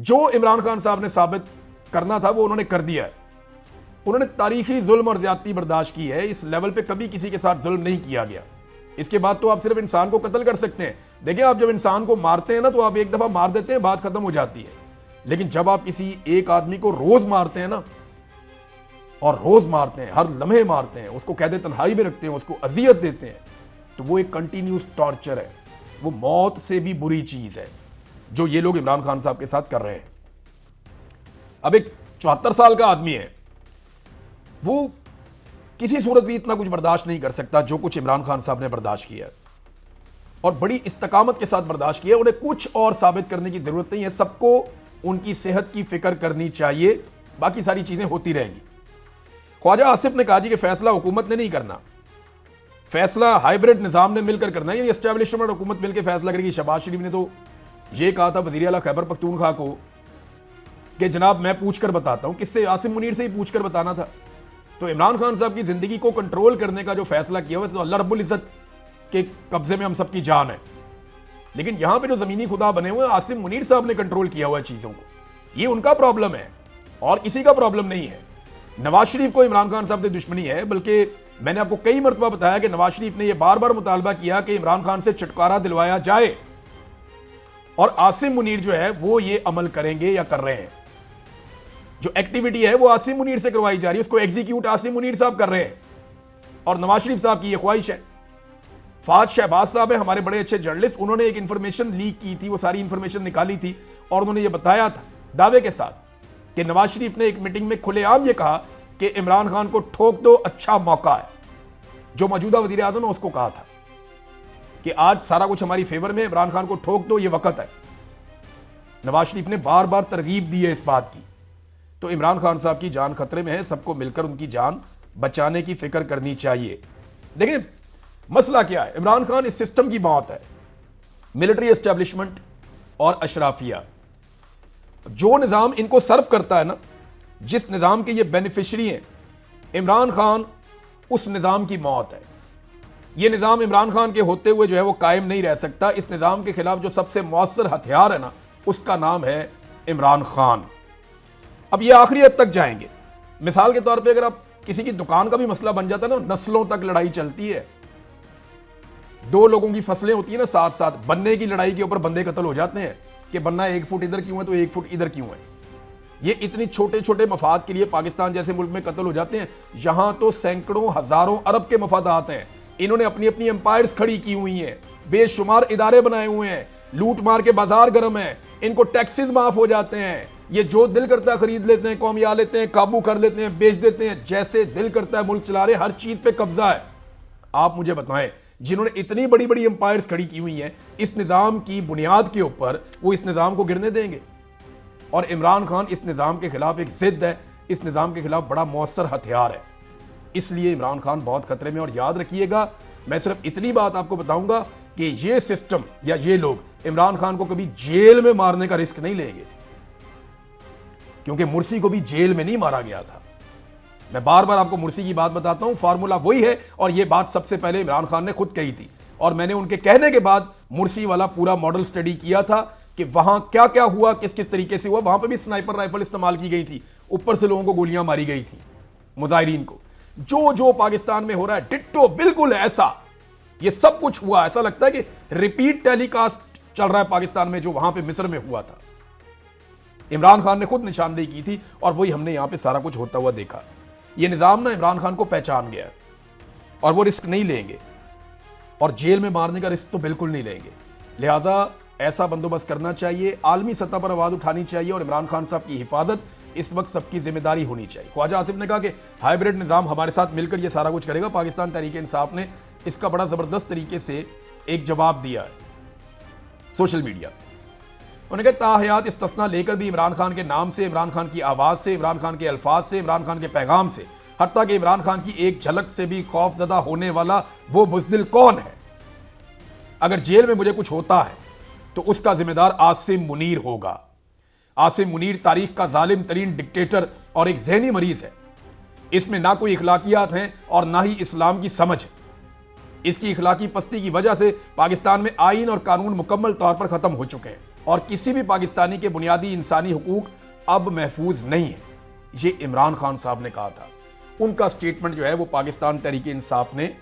जो इमरान खान साहब ने साबित करना था वो उन्होंने कर दिया है। उन्होंने तारीखी जुल्म और ज्यादती बर्दाश्त की है। इस लेवल पे कभी किसी के साथ जुल्म नहीं किया गया। इसके बाद तो आप सिर्फ इंसान को कत्ल कर सकते हैं। देखिए, आप जब इंसान को मारते हैं ना, तो आप एक दफा मार देते हैं, बात खत्म हो जाती है। लेकिन जब आप किसी एक आदमी को रोज मारते हैं ना, और रोज मारते हैं, हर लम्हे मारते हैं, उसको कैद तन्हाई में रखते हैं, उसको अजियत देते हैं, तो वो एक कंटिन्यूस टॉर्चर है। वो मौत से भी बुरी चीज है जो ये लोग इमरान खान साहब के साथ कर रहे हैं। अब एक 74 साल का आदमी है, वो किसी सूरत भी इतना कुछ बर्दाश्त नहीं कर सकता जो कुछ इमरान खान साहब ने बर्दाश्त किया है, और बड़ी इस्तकामत के साथ बर्दाश्त किया। उन्हें कुछ और साबित करने की जरूरत नहीं है। सबको उनकी सेहत की फिक्र करनी चाहिए, बाकी सारी चीजें होती रहेंगी। ख्वाजा आसिफ ने कहा जी कि फैसला हुकूमत ने नहीं करना, फैसला हाइब्रिड निजाम ने मिलकर करना है, यानी एस्टेब्लिशमेंट हुकूमत मिलकर फैसला करेगी। शहबाज शरीफ ने तो यह कहा था वज़ीर आला खैबर पख्तूनख्वा को कि जनाब मैं पूछकर बताता हूं। किससे? आसिम मुनीर से ही पूछकर बताना था। तो इमरान खान साहब की जिंदगी को कंट्रोल करने का जो फैसला किया हुआ, तो अल्लाह रब्बुल इज्जत के कब्जे में हम सबकी जान है। लेकिन यहां पे जो जमीनी खुदा बने हुए आसिम मुनीर साहब ने कंट्रोल किया हुआ चीजों को। ये उनका प्रॉब्लम है और किसी का प्रॉब्लम नहीं है। नवाज शरीफ को इमरान खान साहब से दुश्मनी है, बल्कि मैंने आपको कई मरतबा बताया कि नवाज शरीफ ने यह बार बार मुतालबा किया कि इमरान खान से छुटकारा दिलवाया जाए, और आसिम मुनीर जो है वो ये अमल करेंगे या कर रहे हैं। जो एक्टिविटी है वो आसिम मुनीर से करवाई जा रही है, उसको एग्जीक्यूट आसिम मुनीर साहब कर रहे हैं, और नवाज शरीफ साहब की यह ख्वाहिश है। फाज शहबाज साहब है हमारे बड़े अच्छे जर्नलिस्ट, उन्होंने एक इंफॉर्मेशन लीक की थी, वो सारी इंफॉर्मेशन निकाली थी, और उन्होंने ये बताया था दावे के साथ कि नवाज शरीफ ने एक मीटिंग में खुलेआम ये कहा कि इमरान खान को ठोक दो, अच्छा मौका है। जो मौजूदा वजीर आज़म ने उसको कहा था कि आज सारा कुछ हमारी फेवर में, इमरान खान को ठोक दो, ये वक्त है। नवाज शरीफ ने बार बार तरगीब दी है इस बात की। तो इमरान खान साहब की जान खतरे में है, सबको मिलकर उनकी जान बचाने की फिक्र करनी चाहिए। देखिए मसला क्या है, इमरान खान इस सिस्टम की मौत है, मिलिट्री एस्टेब्लिशमेंट और अशराफिया। जो निजाम इनको सर्व करता है ना, जिस निजाम के ये बेनिफिशरी हैं, इमरान खान उस निजाम की मौत है। ये निजाम इमरान खान के होते हुए जो है वो कायम नहीं रह सकता। इस निजाम के खिलाफ जो सबसे मौसर हथियार है ना, उसका नाम है इमरान खान। अब ये आखिरी हद तक जाएंगे। मिसाल के तौर पे अगर आप किसी की दुकान का भी मसला बन जाता है ना, नस्लों तक लड़ाई चलती है। दो लोगों की फसलें होती है ना साथ साथ, बनने की लड़ाई के ऊपर बंदे कत्ल हो जाते हैं कि बनना 1 फुट इधर क्यों है तो 1 फुट इधर क्यों है। ये इतनी छोटे छोटे मफाद के लिए पाकिस्तान जैसे मुल्क में कत्ल हो जाते हैं। यहां तो सैकड़ों हजारों अरब के मफादात हैं। इन्होंने अपनी अपनी एम्पायर्स खड़ी की हुई हैं, बेशुमार इदारे बनाए हुए हैं, लूट मार के बाजार गर्म है, इनको टैक्सेस माफ हो जाते हैं। ये जो दिल करता है खरीद लेते हैं, कौमिया लेते हैं, काबू कर लेते हैं, बेच देते हैं, जैसे दिल करता है मुल्क चला रहे, हर चीज पे कब्जा है। आप मुझे बताएं, जिन्होंने इतनी बड़ी बड़ी एम्पायर्स खड़ी की हुई हैं, इस निजाम की बुनियाद के ऊपर वो इस निजाम को गिरने देंगे? और इमरान खान इस निजाम के खिलाफ एक जिद है, इस निजाम के खिलाफ बड़ा मौसर हथियार है। इसलिए इमरान खान बहुत खतरे में। और याद रखिएगा, मैं सिर्फ इतनी बात आपको बताऊंगा कि ये सिस्टम या ये लोग इमरान खान को कभी जेल में मारने का रिस्क नहीं लेंगे, क्योंकि मुर्सी को भी जेल में नहीं मारा गया था। मैं बार बार आपको मुर्सी की बात बताता हूं, फार्मूला वही है, और यह बात सबसे पहले इमरान खान ने खुद कही थी, और मैंने उनके कहने के बाद मुर्सी वाला पूरा मॉडल स्टडी किया था कि वहां क्या क्या हुआ, किस किस तरीके से हुआ। वहां पर भी स्नाइपर राइफल इस्तेमाल की गई थी, ऊपर से लोगों को गोलियां मारी गई थी, मुजाहिरीन को। जो जो पाकिस्तान में हो रहा है डिट्टो बिल्कुल ऐसा, ये सब कुछ हुआ। ऐसा लगता है कि रिपीट टेलीकास्ट चल रहा है पाकिस्तान में, जो वहां पे मिस्र में हुआ था। इमरान खान ने खुद निशानदेही की थी, और वही हमने यहां पे सारा कुछ होता हुआ देखा। ये निजाम ना इमरान खान को पहचान गया, और वो रिस्क नहीं लेंगे, और जेल में मारने का रिस्क तो बिल्कुल नहीं लेंगे। लिहाजा ऐसा बंदोबस्त करना चाहिए, आलमी सतह पर आवाज उठानी चाहिए, और इमरान खान साहब की हिफाजत इस वक्त सबकी जिम्मेदारी होनी चाहिए। ख्वाजा आसिफ ने कहा कि हाइब्रिड निजाम हमारे साथ मिलकर ये सारा कुछ करेगा। पाकिस्तान तहरीक इंसाफ ने इसका बड़ा जबरदस्त तरीके से एक जवाब दिया है सोशल मीडिया। उन्होंने कहा ताहयात इस्तिस्ना लेकर भी इमरान खान के नाम से, इमरान खान की आवाज से, इमरान खान के अल्फाज से, इमरान खान के पैगाम से, हत्ता कि इमरान खान की एक झलक से भी खौफजदा होने वाला वो बुज़दिल कौन है। अगर जेल में मुझे कुछ होता है तो उसका जिम्मेदार आसिम मुनीर होगा। आसिम मुनीर तारीख का जालिम तरीन डिक्टेटर और एक ज़हनी मरीज है। इसमें ना कोई इखलाकियात हैं और ना ही इस्लाम की समझ है। इसकी इखलाकी पस्ती की वजह से पाकिस्तान में आइन और कानून मुकम्मल तौर पर खत्म हो चुके हैं। और किसी भी पाकिस्तानी के बुनियादी इंसानी हुकूक अब महफूज नहीं है। ये इमरान खान साहब ने कहा था, उनका स्टेटमेंट जो है वो पाकिस्तान तहरीक इंसाफ ने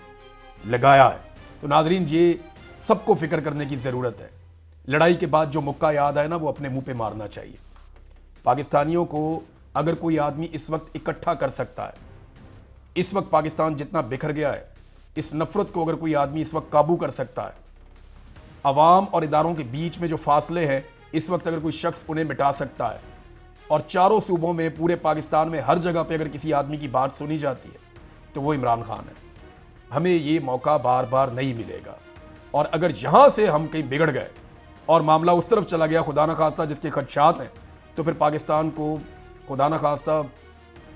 लगाया है। तो नाजरीन, ये सबको फिक्र करने की ज़रूरत है। लड़ाई के बाद जो मुक्का याद आए ना, वो अपने मुंह पे मारना चाहिए। पाकिस्तानियों को अगर कोई आदमी इस वक्त इकट्ठा कर सकता है, इस वक्त पाकिस्तान जितना बिखर गया है, इस नफरत को अगर कोई आदमी इस वक्त काबू कर सकता है, अवाम और इदारों के बीच में जो फासले हैं, इस वक्त अगर कोई शख्स उन्हें मिटा सकता है, और चारों सूबों में, पूरे पाकिस्तान में हर जगह पे अगर किसी आदमी की बात सुनी जाती है, तो वो इमरान खान है। हमें ये मौका बार बार नहीं मिलेगा। और अगर यहां से हम कहीं बिगड़ गए और मामला उस तरफ चला गया, खुदा न खास्ता जिसके खदशात हैं, तो फिर पाकिस्तान को, खुदा न खास्ता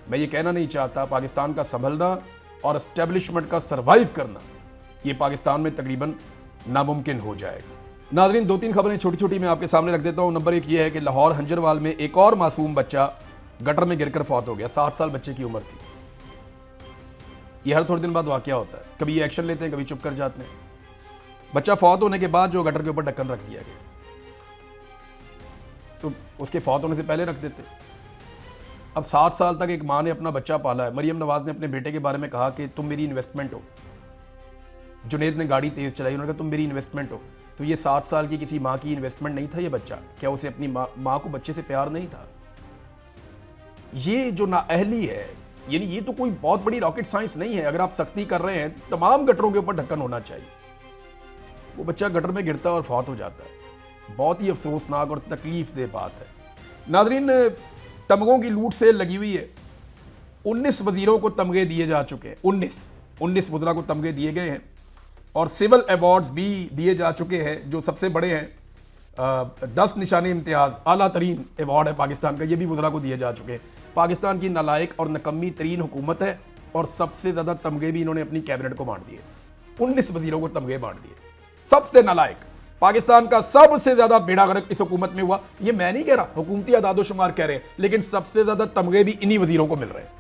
मैं ये कहना नहीं चाहता, पाकिस्तान का संभलना और एस्टेब्लिशमेंट का सर्वाइव करना, ये पाकिस्तान में तकरीबन नामुमकिन हो जाएगा। नाजरीन, 2-3 खबरें छोटी छोटी मैं आपके सामने रख देता हूं। नंबर 1 ये है कि लाहौर हंजरवाल में एक और मासूम बच्चा गटर में गिरकर फौत हो गया। 7 साल बच्चे की उम्र थी। ये हर थोड़े दिन बाद वाकया होता है, कभी ये एक्शन लेते हैं, कभी चुप कर जाते हैं। बच्चा फौत होने के बाद जो गटर के ऊपर ढक्कन रख दिया गया, तो उसके फौत होने से पहले रख देते। अब 7 साल तक एक मां ने अपना बच्चा पाला है। मरियम नवाज ने अपने बेटे के बारे में कहा कि तुम मेरी इन्वेस्टमेंट हो। जुनेद ने गाड़ी तेज चलाई, उन्होंने कहा तुम मेरी इन्वेस्टमेंट हो। तो ये 7 साल की किसी मां की इन्वेस्टमेंट नहीं था ये बच्चा? क्या उसे अपनी मां को बच्चे से प्यार नहीं था? ये जो नाअहली है, यानी ये तो कोई बहुत बड़ी रॉकेट साइंस नहीं है। अगर आप सख्ती कर रहे हैं, तमाम गटरों के ऊपर ढक्कन होना चाहिए। वो बच्चा गटर में गिरता है और फौत हो जाता है। बहुत ही अफसोसनाक और तकलीफ दे बात है। नाजरीन, तमगों की लूट से लगी हुई है। 19 वजीरों को तमगे दिए जा चुके हैं। 19 वज़रा को तमगे दिए गए हैं और सिविल अवार्ड्स भी दिए जा चुके हैं। जो सबसे बड़े हैं, 10 निशाने इम्तियाज, आला तरीन अवार्ड है पाकिस्तान का, ये भी वज़रा को दिए जा चुके हैं। पाकिस्तान की नालायक और नकम्मी तरीन हुकूमत है और सबसे ज़्यादा तमगे भी इन्होंने अपनी कैबिनेट को बांट दिए। 19 वजीरों को तमगे बांट दिए। सबसे नालायक, पाकिस्तान का सबसे ज्यादा बेड़ा गर्क इस हुकूमत में हुआ। ये मैं नहीं कह रहा, हुकूमती आदादोशुमार कह रहे हैं, लेकिन सबसे ज्यादा तमगे भी इन्हीं वजीरों को मिल रहे हैं।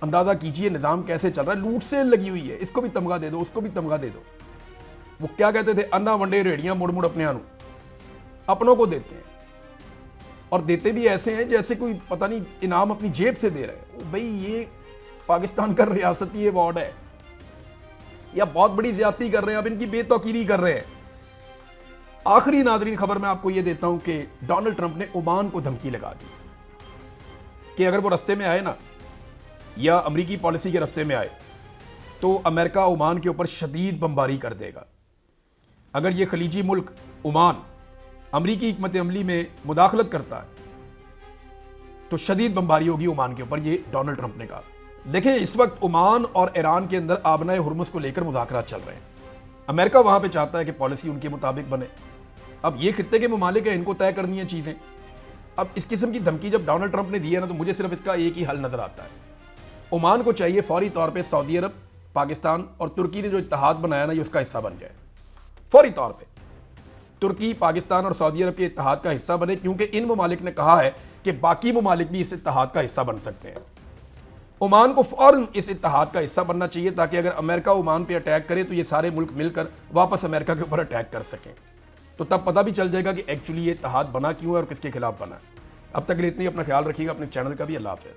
अंदाजा कीजिए निजाम कैसे चल रहा है। लूट से लगी हुई है, इसको भी तमगा दे दो, उसको भी तमगा दे दो। वो क्या कहते थे, अन्ना वंडे रेड़ियां मुड़ मुड़ अपने आनू, अपनों को देते हैं। और देते भी ऐसे हैं जैसे कोई पता नहीं इनाम अपनी जेब से दे रहे हैं। भाई ये पाकिस्तान का रियासती अवार्ड है या बहुत बड़ी ज्यादती कर रहे हैं, अब इनकी बेतौकीरी कर रहे हैं। आखिरी नाजरीन खबर मैं आपको यह देता हूं कि डोनाल्ड ट्रंप ने ओमान को धमकी लगा दी कि अगर वो रास्ते में आए ना, या अमरीकी पॉलिसी के रास्ते में आए, तो अमेरिका ओमान के ऊपर शदीद बमबारी कर देगा। अगर ये खलीजी मुल्क ओमान अमरीकी हिकमत अमली में मुदाखलत करता है तो शदीद बमबारी होगी ओमान के ऊपर, ये डोनाल्ड ट्रंप ने कहा। देखिए, इस वक्त ओमान और ईरान के अंदर आबनाए हुर्मुज को लेकर मुज़ाकरात चल रहे हैं। अमेरिका वहां पे चाहता है कि पॉलिसी उनके मुताबिक बने। अब ये खित्ते के ममालिक है, इनको तय करनी है चीजें। अब इस किस्म की धमकी जब डोनाल्ड ट्रंप ने दी है ना, तो मुझे सिर्फ इसका एक ही हल नजर आता है। ओमान को चाहिए फौरी तौर पे सऊदी अरब, पाकिस्तान और तुर्की ने जो इत्तेहाद बनाया ना, ये उसका हिस्सा बन जाए। फौरी तौर पे तुर्की, पाकिस्तान और सऊदी अरब के इत्तेहाद का हिस्सा बने, क्योंकि इन ममालिक ने कहा है कि बाकी ममालिक भी इस इत्तेहाद का हिस्सा बन सकते हैं। ओमान को फौरन इस इत्तेहाद का हिस्सा बनना चाहिए, ताकि अगर अमेरिका ओमान पे अटैक करे तो ये सारे मुल्क मिलकर वापस अमेरिका के ऊपर अटैक कर सकें। तो तब पता भी चल जाएगा कि एक्चुअली ये इत्तेहाद बना क्यों है और किसके खिलाफ बना है। अब तक इतनी, अपना ख्याल रखिएगा, अपने चैनल का भी। अल्लाह हाफ़िज़।